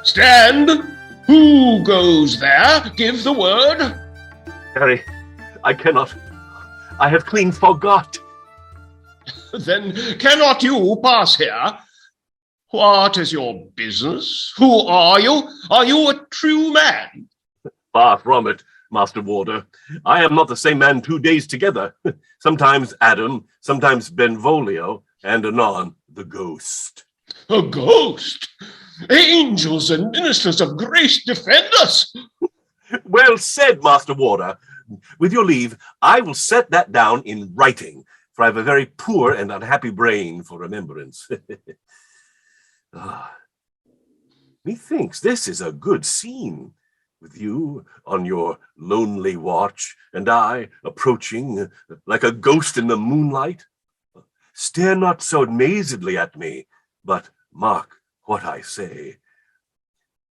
Stand! Who goes there? Give the word. Harry, I cannot. I have clean forgot. Then cannot you pass here? What is your business? Who are you? Are you a true man? Far from it, Master Warder. I am not the same man 2 days together. Sometimes Adam, sometimes Benvolio, and anon the ghost. A ghost? Angels and ministers of grace defend us! Well said, Master Warder. With your leave, I will set that down in writing, for I have a very poor and unhappy brain for remembrance. Methinks this is a good scene, with you on your lonely watch, and I approaching like a ghost in the moonlight. Stare not so amazedly at me, but mark what I say.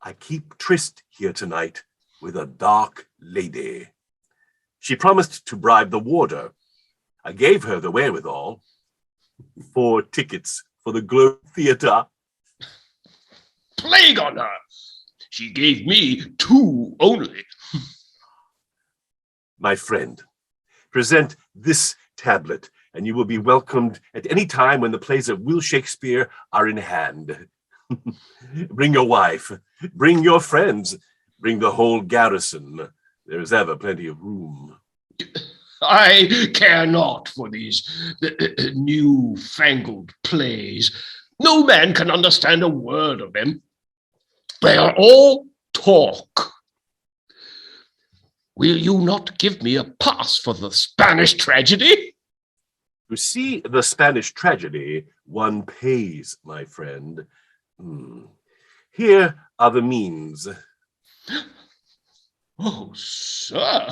I keep tryst here tonight with a dark lady. She promised to bribe the warder. I gave her the wherewithal. 4 tickets for the Globe Theatre. Plague on her! She gave me 2 only. My friend, present this tablet, and you will be welcomed at any time when the plays of Will Shakespeare are in hand. Bring your wife, bring your friends, bring the whole garrison. There is ever plenty of room. I care not for these new-fangled plays. No man can understand a word of them. They are all talk. Will you not give me a pass for the Spanish tragedy? To see the Spanish tragedy, one pays, my friend. Here are the means. Oh, sir.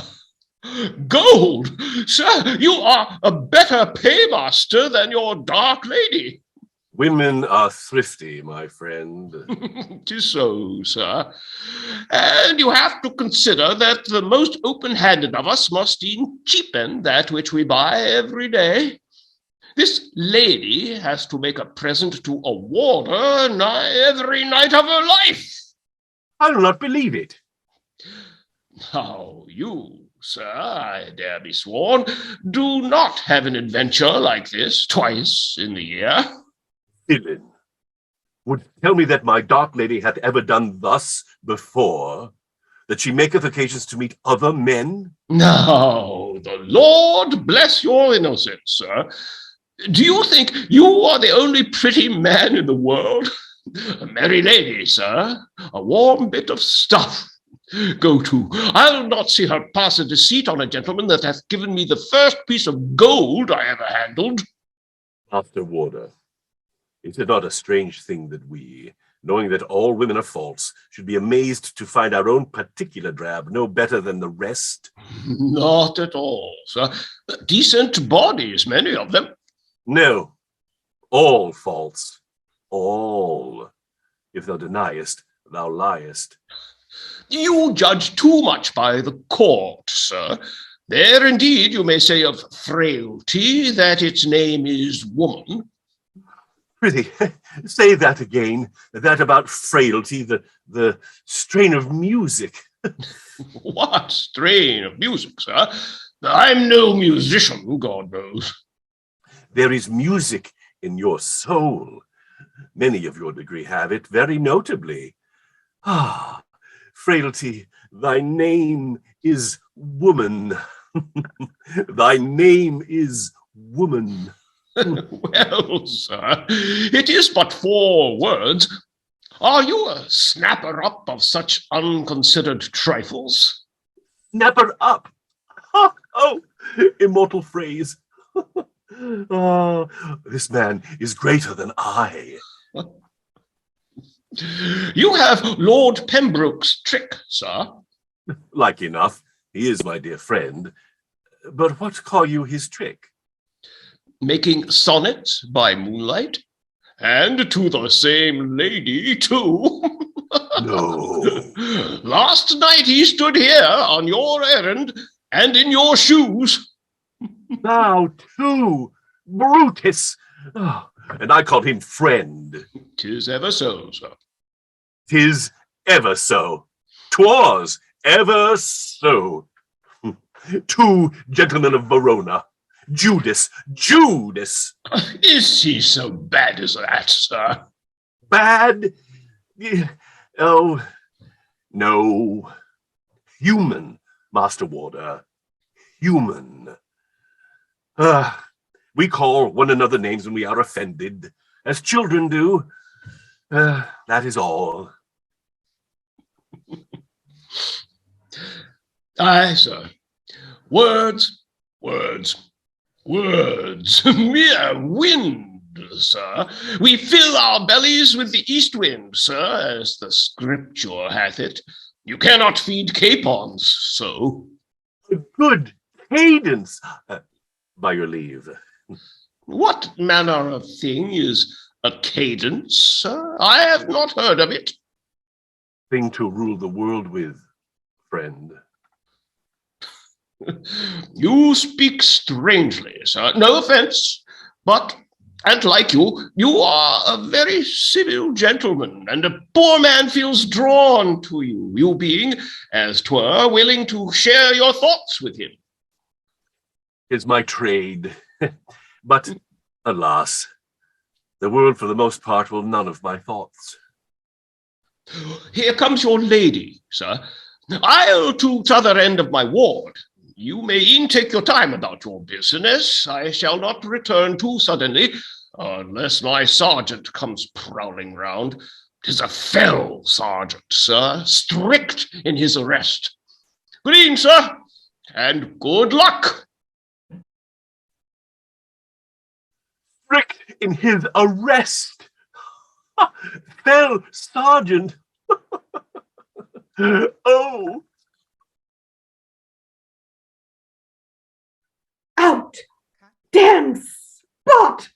Gold! Sir, you are a better paymaster than your dark lady. Women are thrifty, my friend. 'Tis so, sir. And you have to consider that the most open-handed of us must e'en cheapen that which we buy every day. This lady has to make a present to a warder nigh every night of her life. I do not believe it. Now you, sir, I dare be sworn, do not have an adventure like this twice in the year. Villain, would tell me that my dark lady hath ever done thus before, that she maketh occasions to meet other men? Now, the Lord bless your innocence, sir. Do you think you are the only pretty man in the world? A merry lady, sir, a warm bit of stuff. Go to. I'll not see her pass a deceit on a gentleman that hath given me the first piece of gold I ever handled. Master Warder, is it not a strange thing that we, knowing that all women are false, should be amazed to find our own particular drab no better than the rest? Not at all, sir. Decent bodies, many of them. No, all false. All. If thou deniest, thou liest. You judge too much by the court, sir. There indeed you may say of frailty that its name is woman. Prithee, say that again, that about frailty, the strain of music. What strain of music, sir? I'm no musician, God knows. There is music in your soul. Many of your degree have it, very notably. Ah, frailty, thy name is woman. Thy name is woman. Well, sir, it is but 4 words. Are you a snapper-up of such unconsidered trifles? Snapper up. Oh, immortal phrase. Oh, this man is greater than I. You have Lord Pembroke's trick, sir. Like enough, he is my dear friend. But what call you his trick? Making sonnets by moonlight, and to the same lady, too. No. Last night he stood here on your errand, and in your shoes. Thou too, Brutus! Oh, and I called him friend. 'Tis ever so, sir. 'Tis ever so. 'Twas ever so. 2 gentlemen of Verona. Judas. Is he so bad as that, sir? Bad? Oh, no. Human, Master Warder. Human. We call one another names when we are offended, as children do. That is all. Aye, sir. Words, mere wind, sir. We fill our bellies with the east wind, sir, as the scripture hath it. You cannot feed capons so. A good cadence, by your leave. What manner of thing is a cadence, sir? I have not heard of it. Thing to rule the world with, friend. You speak strangely, sir. No offense, but, and like you are a very civil gentleman, and a poor man feels drawn to you, you being, as 'twere, willing to share your thoughts with him. 'Tis my trade. But, alas, the world for the most part will none of my thoughts. Here comes your lady, sir. I'll to t'other end of my ward. You may e'en take your time about your business. I shall not return too suddenly, unless my sergeant comes prowling round. 'Tis a fell sergeant, sir, strict in his arrest. Good evening, sir, and good luck. Strict in his arrest. Fell sergeant. Oh. Out! Damn spot!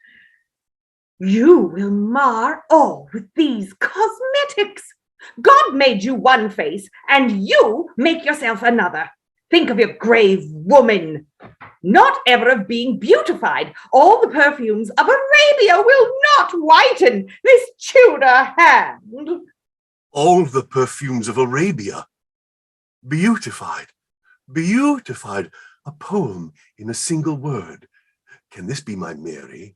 You will mar all with these cosmetics. God made you one face, and you make yourself another. Think of your grave woman. Not ever of being beautified. All the perfumes of Arabia will not whiten this Tudor hand. All the perfumes of Arabia. Beautified. A poem in a single word. Can this be my Mary?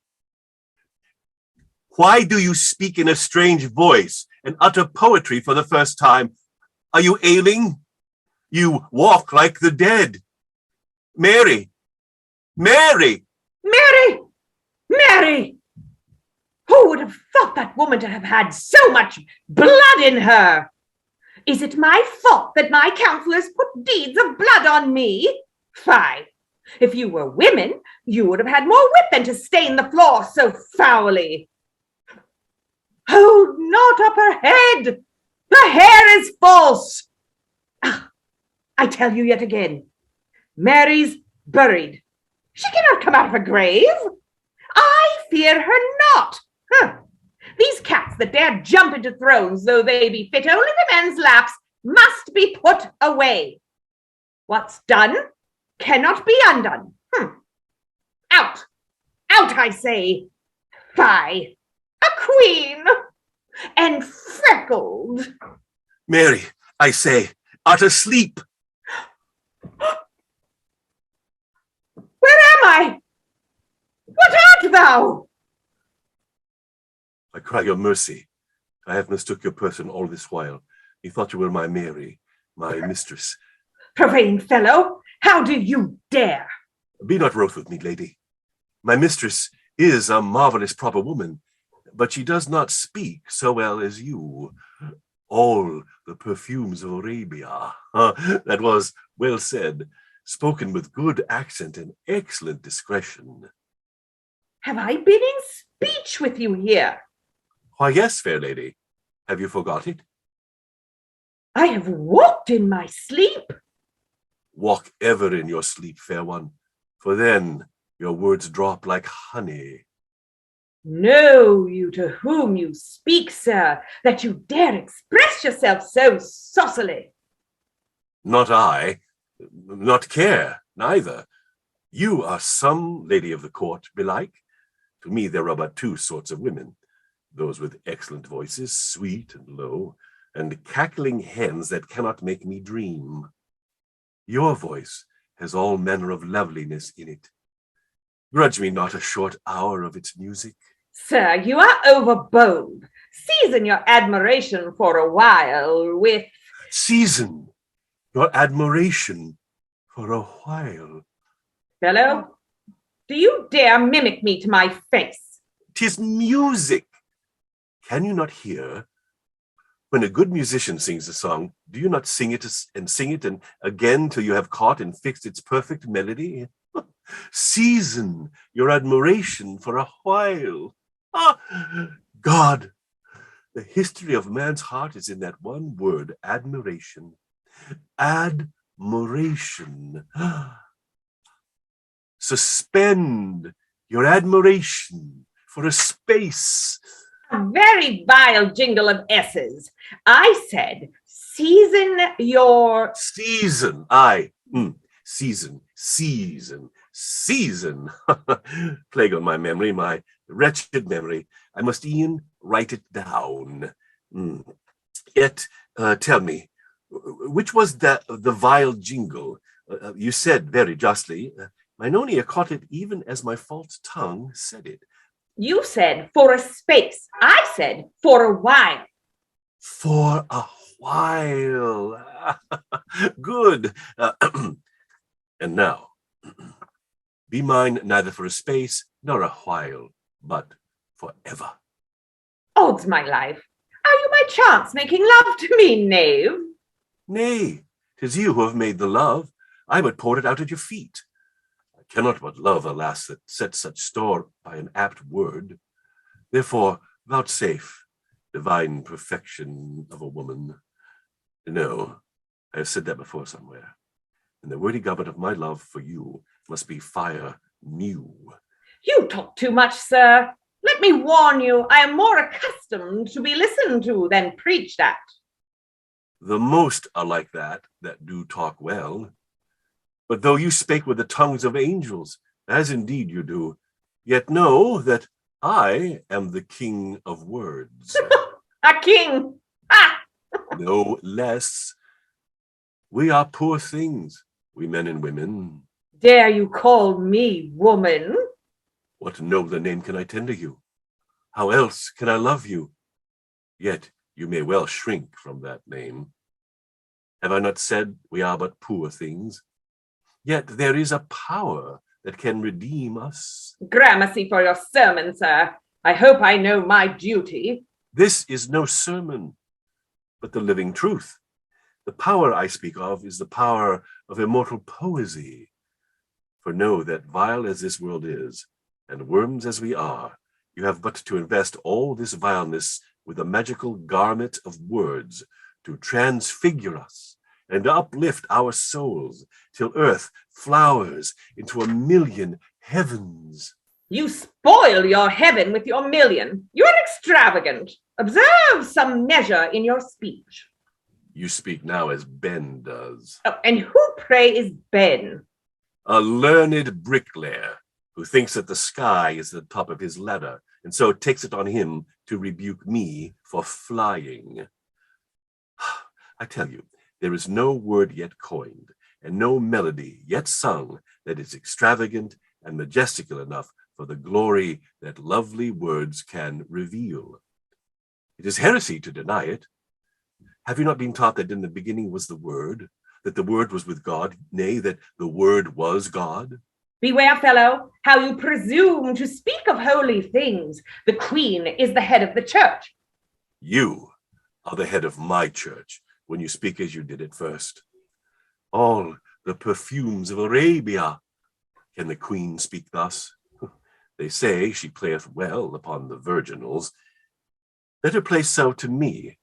Why do you speak in a strange voice and utter poetry for the first time? Are you ailing? You walk like the dead. Mary! Mary! Mary! Mary! Who would have thought that woman to have had so much blood in her? Is it my fault that my counselors put deeds of blood on me? Fie! If you were women, you would have had more wit than to stain the floor so foully. Hold not up her head! The hair is false! I tell you yet again, Mary's buried. She cannot come out of her grave. I fear her not. These cats that dare jump into thrones, though they be fit only for men's laps, must be put away. What's done cannot be undone. Out, I say. Fie, a queen, and freckled. Mary, I say, art asleep. Where am I? What art thou? I cry your mercy. I have mistook your person all this while. Methought you were my Mary, my mistress. Profane fellow, how do you dare? Be not wroth with me, lady. My mistress is a marvelous proper woman, but she does not speak so well as you. All the perfumes of Arabia. That was well said, spoken with good accent and excellent discretion. Have I been in speech with you here? Why, yes, fair lady. Have you forgot it? I have walked in my sleep. Walk ever in your sleep, fair one, for then your words drop like honey. Know you to whom you speak, sir, that you dare express yourself so saucily? Not I, not care, neither. You are some lady of the court, belike. To me there are but two sorts of women, those with excellent voices, sweet and low, and cackling hens that cannot make me dream. Your voice has all manner of loveliness in it. Grudge me not a short hour of its music. Sir, you are overbold. Season your admiration for a while with... Season your admiration for a while. Fellow, do you dare mimic me to my face? 'Tis music. Can you not hear? When a good musician sings a song, do you not sing it and again till you have caught and fixed its perfect melody? Season your admiration for a while. Ah, God, the history of man's heart is in that one word, admiration. Admiration. Suspend your admiration for a space. A very vile jingle of S's. I said, season your... Season. Season. Plague on my memory, my wretched memory. I must e'en write it down. Yet, tell me, which was the vile jingle? You said very justly, mine own ear caught it even as my false tongue said it. You said for a space. I said for a while. For a while. Good. And now, be mine neither for a space nor a while, but forever. Odds my life. Are you by chance making love to me, knave? Nay, 'tis you who have made the love. I but poured it out at your feet. I cannot but love a lass that sets such store by an apt word. Therefore, vouchsafe divine perfection of a woman. No, I have said that before somewhere. And the wordy goblet of my love for you must be fire new. You talk too much, sir. Let me warn you, I am more accustomed to be listened to than preached at. The most are like that do talk well. But though you spake with the tongues of angels, as indeed you do, yet know that I am the king of words. A king! Ah! No less. We are poor things, we men and women. Dare you call me woman? What nobler name can I tender you? How else can I love you? Yet you may well shrink from that name. Have I not said we are but poor things? Yet there is a power that can redeem us. Gramercy for your sermon, sir. I hope I know my duty. This is no sermon, but the living truth. The power I speak of is the power of immortal poesy. For know that vile as this world is, and worms as we are, you have but to invest all this vileness with a magical garment of words to transfigure us and uplift our souls till earth flowers into a million heavens. You spoil your heaven with your million. You are extravagant. Observe some measure in your speech. You speak now as Ben does. Oh, and who, pray, is Ben? A learned bricklayer who thinks that the sky is the top of his ladder, and so takes it on him to rebuke me for flying. I tell you, there is no word yet coined, and no melody yet sung that is extravagant and majestical enough for the glory that lovely words can reveal. It is heresy to deny it. Have you not been taught that in the beginning was the Word, that the Word was with God, nay, that the Word was God? Beware, fellow, how you presume to speak of holy things. The Queen is the head of the church. You are the head of my church when you speak as you did at first. All the perfumes of Arabia. Can the Queen speak thus? They say she playeth well upon the virginals. Let her play so to me,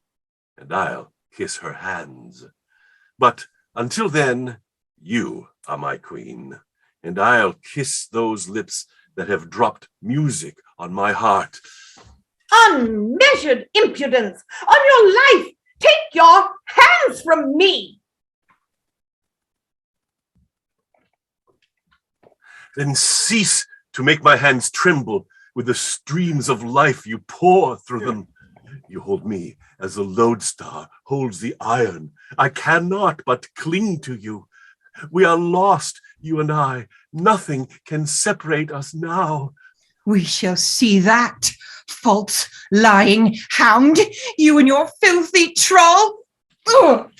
and I'll kiss her hands. But until then, you are my queen, and I'll kiss those lips that have dropped music on my heart. Unmeasured impudence! On your life, take your hands from me! Then cease to make my hands tremble with the streams of life you pour through them. You hold me as the lodestar holds the iron. I cannot but cling to you. We are lost, you and I. Nothing can separate us now. We shall see that, false, lying hound, you and your filthy troll. Ugh.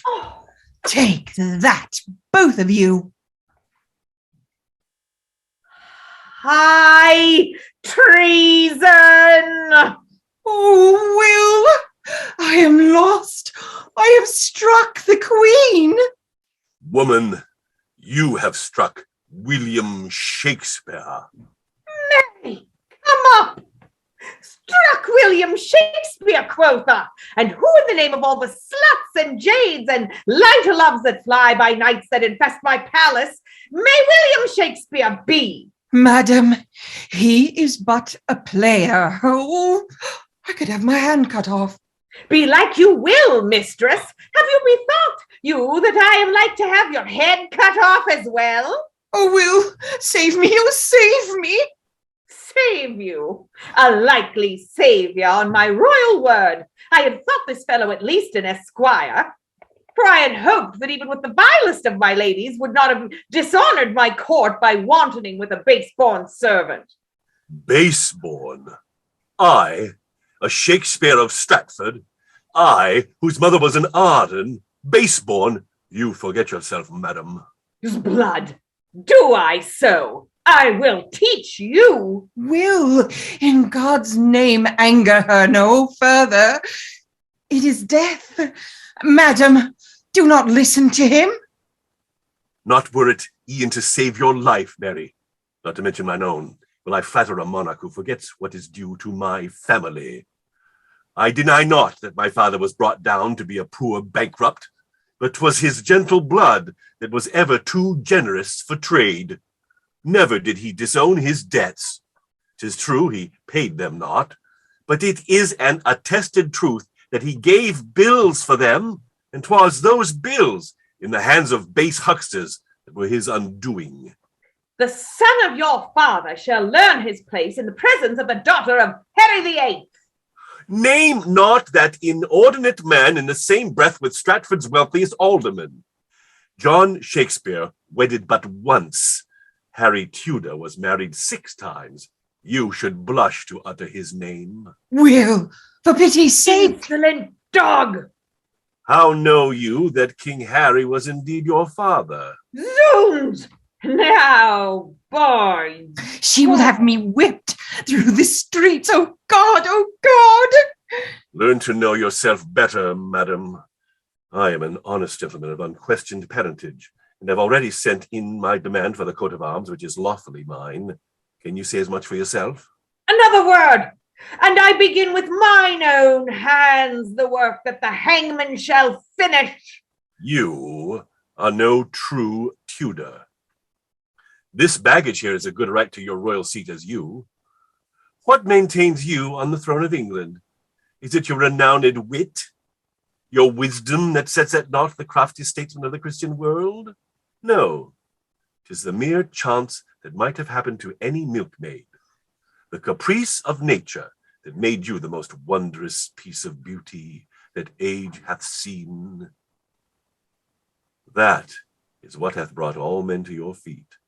Take that, both of you. High treason! Oh, Will, I am lost. I have struck the Queen. Woman, you have struck William Shakespeare. Mary, come up! Struck William Shakespeare, quotha! And who in the name of all the sluts and jades and lighter-loves that fly by nights that infest my palace may William Shakespeare be? Madam, he is but a player. Oh, I could have my hand cut off. Be like you will, mistress. Have you bethought you that I am like to have your head cut off as well? Oh, Will, save me, oh, save me. Save you? A likely savior, on my royal word. I had thought this fellow at least an esquire, for I had hoped that even with the vilest of my ladies would not have dishonored my court by wantoning with a base-born servant. Base-born? I, a Shakespeare of Stratford, I, whose mother was an Arden, base-born? You forget yourself, madam. Blood, do I so? I will teach you. Will, in God's name, anger her no further. It is death. Madam, do not listen to him. Not were it e'en to save your life, Mary, not to mention mine own, will I flatter a monarch who forgets what is due to my family. I deny not that my father was brought down to be a poor bankrupt, but 'twas his gentle blood that was ever too generous for trade. Never did he disown his debts. 'Tis true he paid them not, but it is an attested truth that he gave bills for them, and 'twas those bills in the hands of base hucksters that were his undoing. The son of your father shall learn his place in the presence of the daughter of Henry VIII. Name not that inordinate man in the same breath with Stratford's wealthiest alderman. John Shakespeare wedded but once. Harry Tudor was married 6 times. You should blush to utter his name. Will, for pity's sake. Insolent dog! How know you that King Harry was indeed your father? Zounds! Now, boys. She will have me whipped through the streets. Oh, God, oh, God. Learn to know yourself better, madam. I am an honest gentleman of unquestioned parentage, and have already sent in my demand for the coat of arms, which is lawfully mine. Can you say as much for yourself? Another word, and I begin with mine own hands the work that the hangman shall finish. You are no true Tudor. This baggage here is a good right to your royal seat as you. What maintains you on the throne of England? Is it your renowned wit? Your wisdom that sets at naught the crafty statesmen of the Christian world? No, 'tis the mere chance that might have happened to any milkmaid, the caprice of nature that made you the most wondrous piece of beauty that age hath seen. That is what hath brought all men to your feet,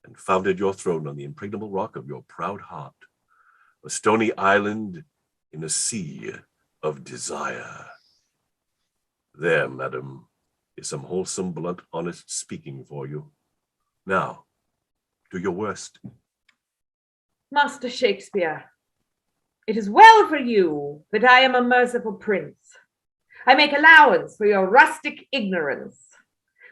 and founded your throne on the impregnable rock of your proud heart, a stony island in a sea of desire. There, madam, is some wholesome, blunt, honest speaking for you. Now, do your worst. Master Shakespeare, it is well for you that I am a merciful prince. I make allowance for your rustic ignorance.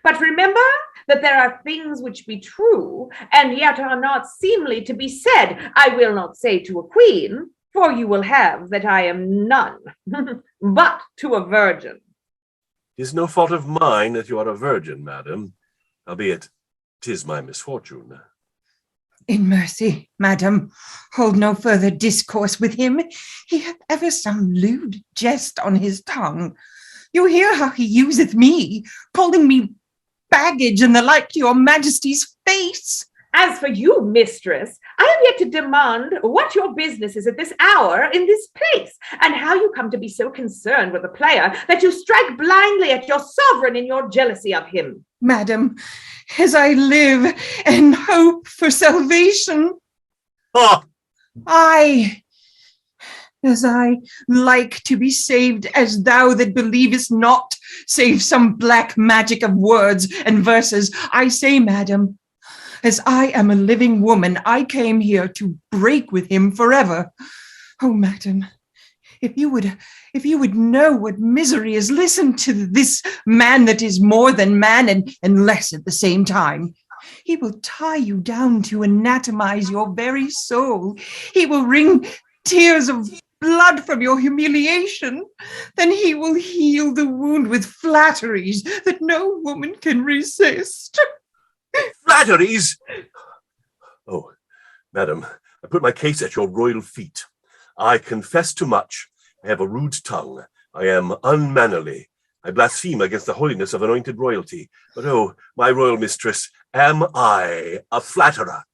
But remember that there are things which be true, and yet are not seemly to be said. I will not say to a queen, for you will have that I am none, but to a virgin. 'Tis no fault of mine that you are a virgin, madam, albeit 'tis my misfortune. In mercy, madam, hold no further discourse with him. He hath ever some lewd jest on his tongue. You hear how he useth me, calling me baggage and the like to your majesty's face. As for you, mistress, I have yet to demand what your business is at this hour in this place, and how you come to be so concerned with a player that you strike blindly at your sovereign in your jealousy of him. Madam, as I live and hope for salvation, Ah, as I like to be saved, as thou that believest not, save some black magic of words and verses, I say, madam, as I am a living woman, I came here to break with him forever. Oh, madam, if you would know what misery is, listen to this man that is more than man and less at the same time. He will tie you down to anatomize your very soul. He will wring tears of blood from your humiliation. Then he will heal the wound with flatteries that no woman can resist. flatteries! Oh, madam, I put my case at your royal feet. I confess too much. I have a rude tongue. I am unmannerly. I blaspheme against the holiness of anointed royalty. But oh, my royal mistress, am I a flatterer?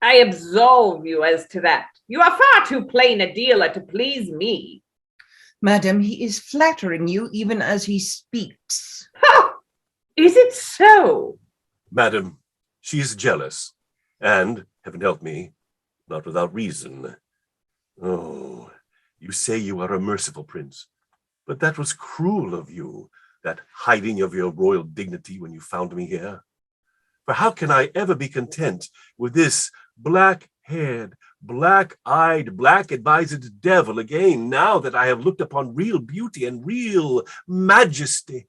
I absolve you as to that. You are far too plain a dealer to please me. Madam, he is flattering you even as he speaks. Ha! Is it so? Madam, she is jealous, and, heaven help me, not without reason. Oh, you say you are a merciful prince, but that was cruel of you, that hiding of your royal dignity when you found me here. For how can I ever be content with this black-haired, black-eyed, black-advised devil again, now that I have looked upon real beauty and real majesty?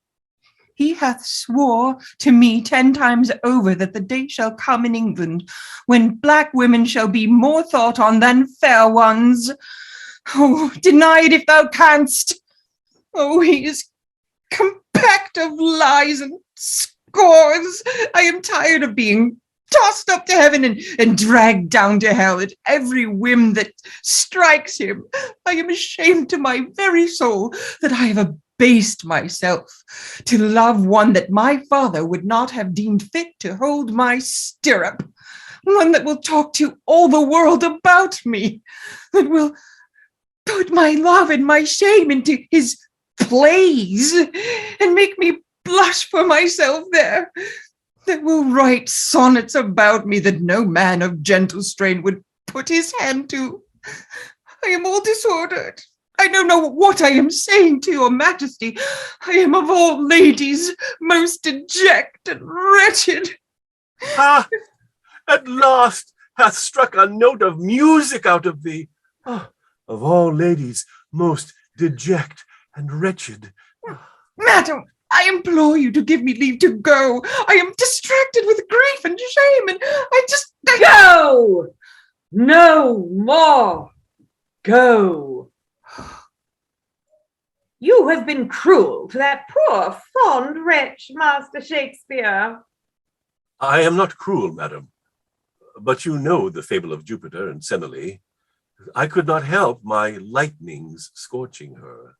He hath swore to me 10 times over that the day shall come in England when black women shall be more thought on than fair ones. Oh, deny it if thou canst. Oh, he is compact of lies and scores. I am tired of being tossed up to heaven and dragged down to hell at every whim that strikes him. I am ashamed to my very soul that I have abased myself to love one that my father would not have deemed fit to hold my stirrup, one that will talk to all the world about me, that will put my love and my shame into his plays and make me blush for myself there, that will write sonnets about me that no man of gentle strain would put his hand to. I am all disordered. I don't know what I am saying to your majesty. I am of all ladies most dejected and wretched. Ah, at last hath struck a note of music out of thee. Ah, of all ladies most deject and wretched. Madam, I implore you to give me leave to go. I am distracted with grief and shame, and Go! No more. Go. You have been cruel to that poor fond wretch, Master Shakespeare. I am not cruel, madam, but you know the fable of Jupiter and Semele. I could not help my lightnings scorching her.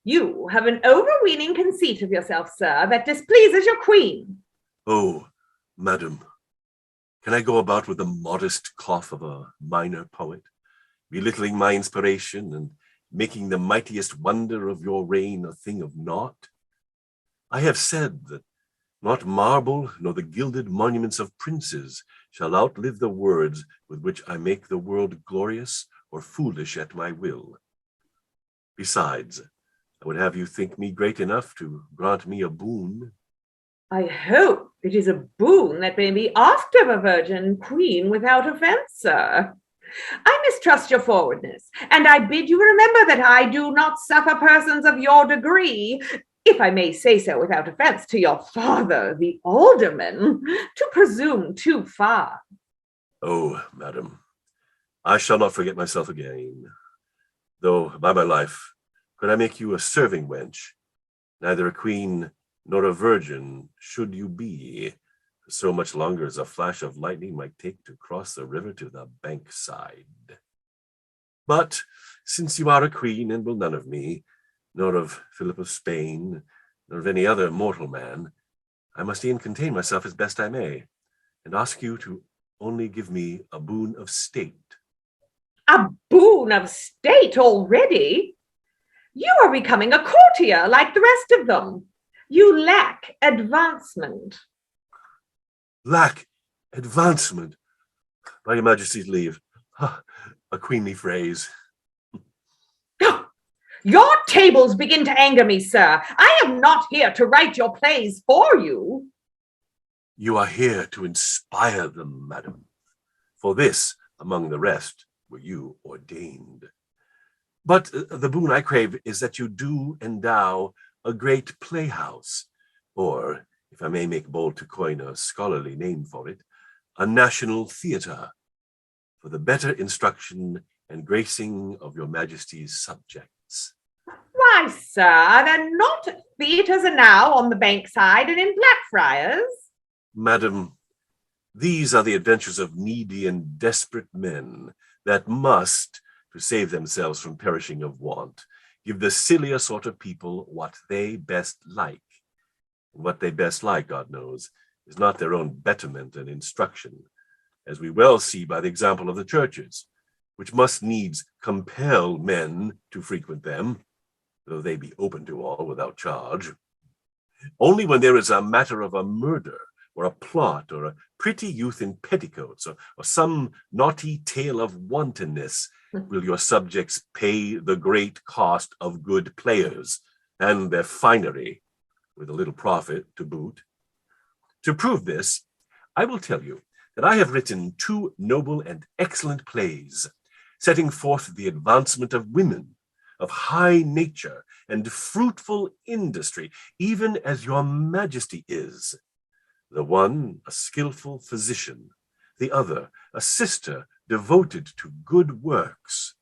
You have an overweening conceit of yourself, sir, that displeases your queen. Oh, madam, can I go about with the modest cough of a minor poet, belittling my inspiration and making the mightiest wonder of your reign a thing of naught? I have said that not marble nor the gilded monuments of princes shall outlive the words with which I make the world glorious or foolish at my will. Besides, I would have you think me great enough to grant me a boon. I hope it is a boon that may be asked of a virgin queen without offence, sir. I mistrust your forwardness, and I bid you remember that I do not suffer persons of your degree, if I may say so without offence to your father, the alderman, to presume too far. Oh, madam, I shall not forget myself again, though by my life could I make you a serving wench, neither a queen nor a virgin should you be, so much longer as a flash of lightning might take to cross the river to the bank side. But since you are a queen and will none of me, nor of Philip of Spain, nor of any other mortal man, I must e'en contain myself as best I may, and ask you to only give me a boon of state. A boon of state already? You are becoming a courtier like the rest of them. You lack advancement. Lack advancement. By your Majesty's leave. A queenly phrase. Your tables begin to anger me, sir. I am not here to write your plays for you. You are here to inspire them, madam. For this, among the rest, were you ordained. But the boon I crave is that you do endow a great playhouse, or, if I may make bold to coin a scholarly name for it, a national theatre, for the better instruction and gracing of your Majesty's subjects. Why, sir, there are not theatres now on the Bankside and in Blackfriars. Madam, these are the adventures of needy and desperate men that must, to save themselves from perishing of want, give the sillier sort of people what they best like. And what they best like, God knows, is not their own betterment and instruction, as we well see by the example of the churches, which must needs compel men to frequent them, though they be open to all without charge. Only when there is a matter of a murder, or a plot, or a pretty youth in petticoats, or some naughty tale of wantonness, will your subjects pay the great cost of good players, and their finery, with a little profit to boot. To prove this, I will tell you that I have written 2 noble and excellent plays, setting forth the advancement of women, of high nature and fruitful industry, even as your Majesty is. The one a skillful physician, the other a sister devoted to good works.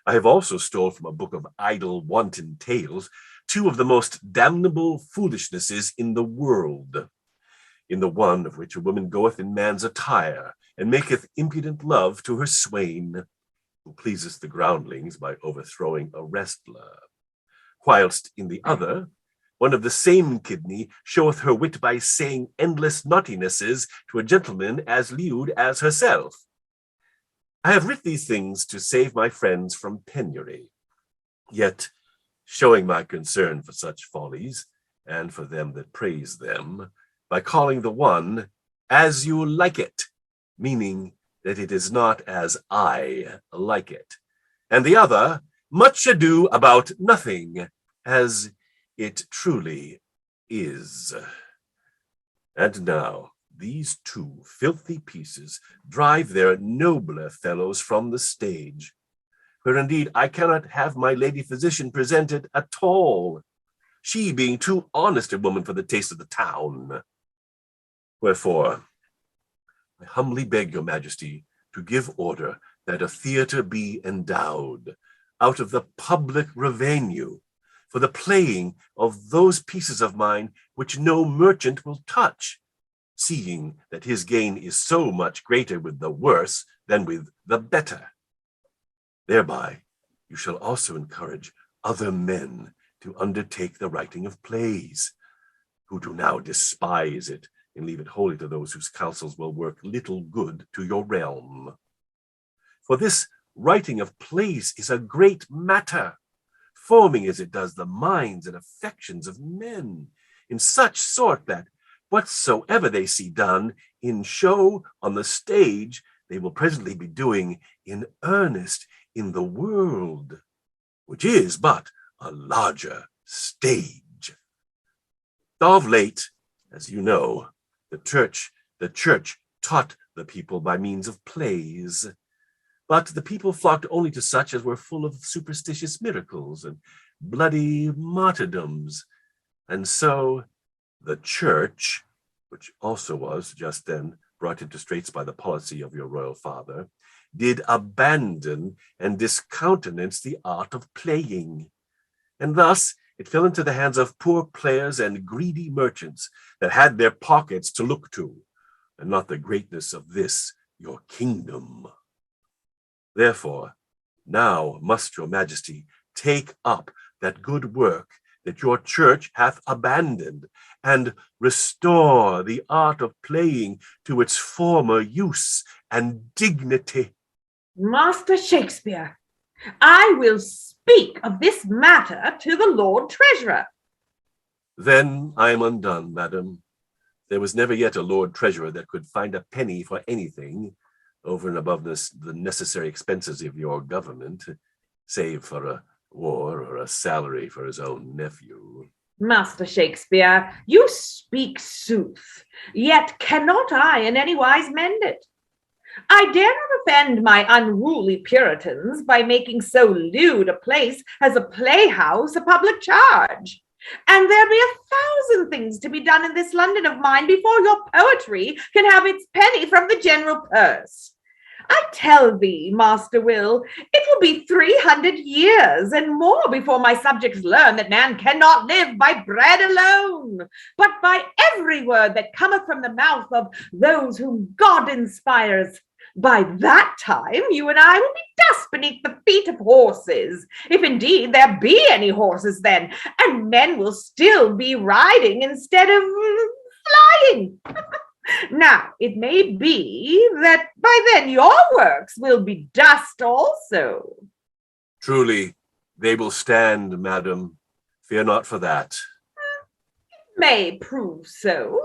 I have also stole from a book of idle, wanton tales 2 of the most damnable foolishnesses in the world. In the one of which a woman goeth in man's attire, and maketh impudent love to her swain, who pleaseth the groundlings by overthrowing a wrestler. Whilst in the other, one of the same kidney showeth her wit by saying endless naughtinesses to a gentleman as lewd as herself. I have writ these things to save my friends from penury, yet showing my concern for such follies, and for them that praise them, by calling the one as you like it, meaning that it is not as I like it, and the other much ado about nothing, as it truly is. And now these 2 filthy pieces drive their nobler fellows from the stage, where indeed I cannot have my lady physician presented at all, she being too honest a woman for the taste of the town. Wherefore, I humbly beg your Majesty to give order that a theatre be endowed out of the public revenue for the playing of those pieces of mine which no merchant will touch, seeing that his gain is so much greater with the worse than with the better. Thereby you shall also encourage other men to undertake the writing of plays, who do now despise it and leave it wholly to those whose counsels will work little good to your realm. For this writing of plays is a great matter, forming as it does the minds and affections of men, in such sort that whatsoever they see done in show on the stage, they will presently be doing in earnest in the world, which is but a larger stage. Of late, as you know, the church taught the people by means of plays, but the people flocked only to such as were full of superstitious miracles and bloody martyrdoms. And so the church, which also was just then brought into straits by the policy of your royal father, did abandon and discountenance the art of playing. And thus it fell into the hands of poor players and greedy merchants that had their pockets to look to, and not the greatness of this your kingdom. Therefore, now must your Majesty take up that good work that your church hath abandoned, and restore the art of playing to its former use and dignity. Master Shakespeare, I will speak of this matter to the Lord Treasurer. Then I am undone, madam. There was never yet a Lord Treasurer that could find a penny for anything over and above the necessary expenses of your government, save for a war or a salary for his own nephew. Master Shakespeare, you speak sooth, yet cannot I in any wise mend it. I dare not offend my unruly Puritans by making so lewd a place as a playhouse a public charge. And there be 1,000 things to be done in this London of mine before your poetry can have its penny from the general purse. I tell thee, Master Will, it will be 300 years and more before my subjects learn that man cannot live by bread alone, but by every word that cometh from the mouth of those whom God inspires. By that time, you and I will be dust beneath the feet of horses, if indeed there be any horses then, and men will still be riding instead of flying. Now, it may be that by then your works will be dust also. Truly, they will stand, madam. Fear not for that. It may prove so.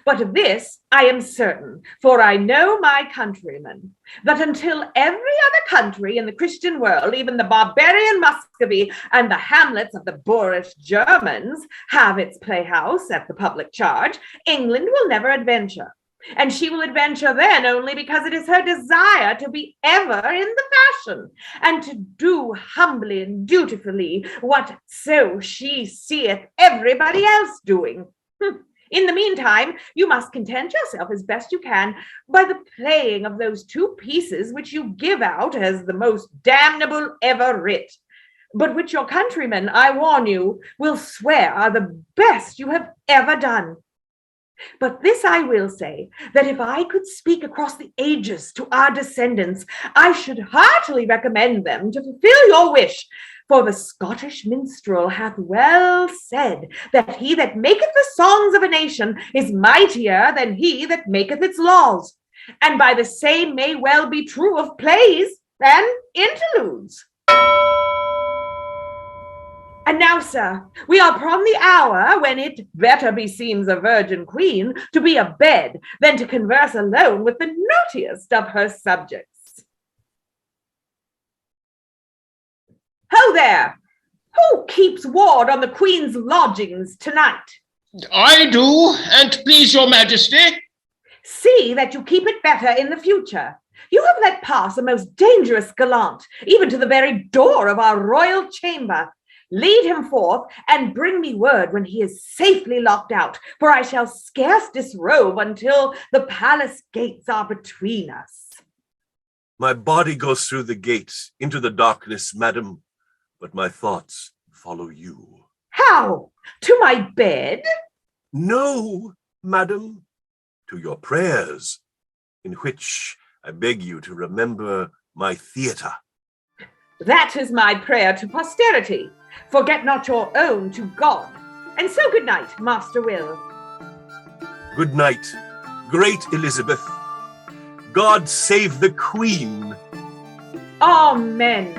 But of this I am certain, for I know my countrymen, that until every other country in the Christian world, even the barbarian Muscovy and the hamlets of the boorish Germans, have its playhouse at the public charge, England will never adventure. And she will adventure then only because it is her desire to be ever in the fashion, and to do humbly and dutifully what so she seeth everybody else doing. In the meantime, you must content yourself as best you can by the playing of those 2 pieces which you give out as the most damnable ever writ, but which your countrymen, I warn you, will swear are the best you have ever done. But this I will say, that if I could speak across the ages to our descendants, I should heartily recommend them to fulfill your wish. For the Scottish minstrel hath well said that he that maketh the songs of a nation is mightier than he that maketh its laws. And by the same may well be true of plays and interludes. And now, sir, we are upon the hour when it better beseems a virgin queen to be abed than to converse alone with the naughtiest of her subjects. Ho there! Who keeps ward on the Queen's lodgings tonight? I do, and please your majesty. See that you keep it better in the future. You have let pass a most dangerous gallant, even to the very door of our royal chamber. Lead him forth, and bring me word when he is safely locked out, for I shall scarce disrobe until the palace gates are between us. My body goes through the gates into the darkness, madam, but my thoughts follow you. How? To my bed? No, madam, to your prayers, in which I beg you to remember my theatre. That is my prayer to posterity. Forget not your own to God. And so good night, Master Will. Good night, great Elizabeth. God save the Queen. Amen.